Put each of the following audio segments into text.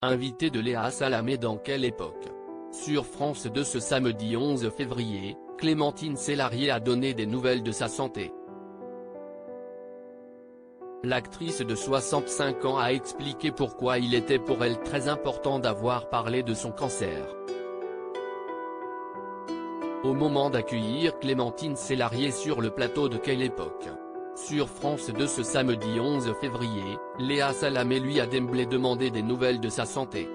Invité de Léa Salamé dans Quelle époque? Sur France 2 ce samedi 11 février, Clémentine Célarié a donné des nouvelles de sa santé. L'actrice de 65 ans a expliqué pourquoi il était pour elle très important d'avoir parlé de son cancer. Au moment d'accueillir Clémentine Célarié sur le plateau de Quelle époque? Sur France 2 ce samedi 11 février, Léa Salamé lui a d'emblée demandé des nouvelles de sa santé.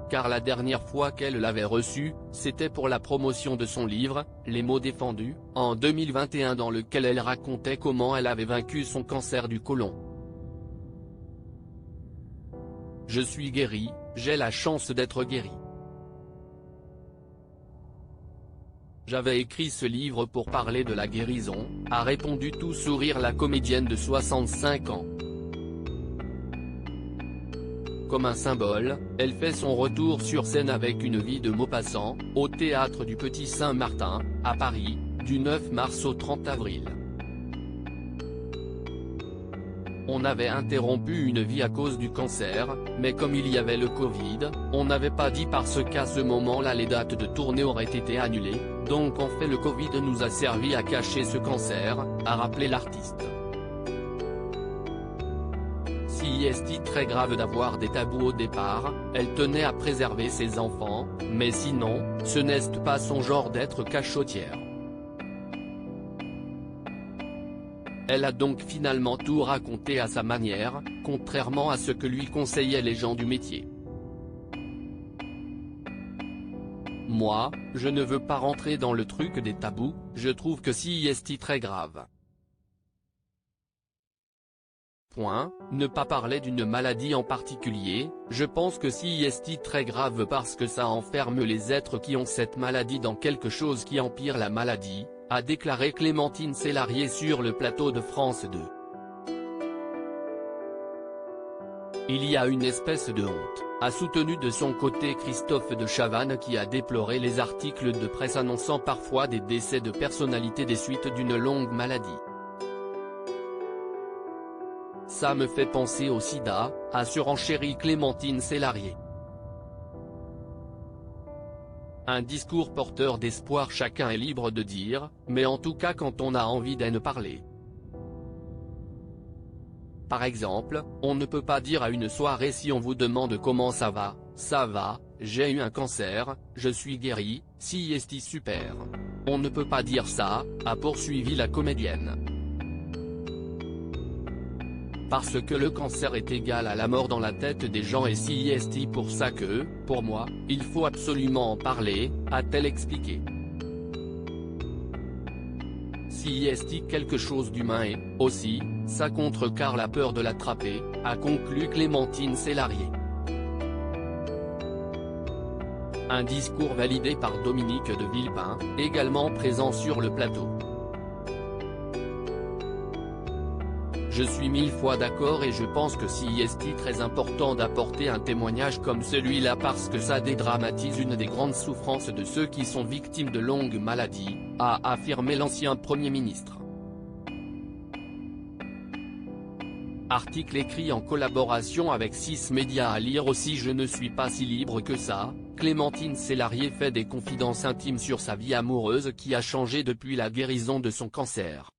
Car la dernière fois qu'elle l'avait reçu, c'était pour la promotion de son livre, Les mots défendus, en 2021 dans lequel elle racontait comment elle avait vaincu son cancer du côlon. Je suis guérie, j'ai la chance d'être guérie. J'avais écrit ce livre pour parler de la guérison, a répondu tout sourire la comédienne de 65 ans. Comme un symbole, elle fait son retour sur scène avec Une vie de Maupassant, au théâtre du Petit Saint-Martin, à Paris, du 9 mars au 30 avril. On avait interrompu une vie à cause du cancer, mais comme il y avait le Covid, on n'avait pas dit parce qu'à ce moment-là les dates de tournée auraient été annulées, donc en fait le Covid nous a servi à cacher ce cancer, a rappelé l'artiste. Si est très grave d'avoir des tabous au départ, elle tenait à préserver ses enfants, mais sinon, ce n'est pas son genre d'être cachotière. Elle a donc finalement tout raconté à sa manière, contrairement à ce que lui conseillaient les gens du métier. Moi, je ne veux pas rentrer dans le truc des tabous, je trouve que si est très grave. Ne pas parler d'une maladie en particulier, je pense que si est très grave parce que ça enferme les êtres qui ont cette maladie dans quelque chose qui empire la maladie, a déclaré Clémentine Célarié sur le plateau de France 2. Il y a une espèce de honte, a soutenu de son côté Christophe de Chavannes qui a déploré les articles de presse annonçant parfois des décès de personnalités des suites d'une longue maladie. Ça me fait penser au sida, a surenchéri Clémentine Célarié. Un discours porteur d'espoir, chacun est libre de dire, mais en tout cas quand on a envie d'en parler. Par exemple, on ne peut pas dire à une soirée si on vous demande comment ça va, j'ai eu un cancer, je suis guérie, si est super. On ne peut pas dire ça, a poursuivi la comédienne. Parce que le cancer est égal à la mort dans la tête des gens et si est pour ça que, pour moi, il faut absolument en parler, a-t-elle expliqué. Si est quelque chose d'humain et, aussi, ça contrecarre la peur de l'attraper, a conclu Clémentine Célarié. Un discours validé par Dominique de Villepin, également présent sur le plateau. Je suis 1000 fois d'accord et je pense que si est très important d'apporter un témoignage comme celui-là parce que ça dédramatise une des grandes souffrances de ceux qui sont victimes de longues maladies, a affirmé l'ancien Premier ministre. Article écrit en collaboration avec 6 médias à lire aussi. Je ne suis pas si libre que ça, Clémentine Célarié fait des confidences intimes sur sa vie amoureuse qui a changé depuis la guérison de son cancer.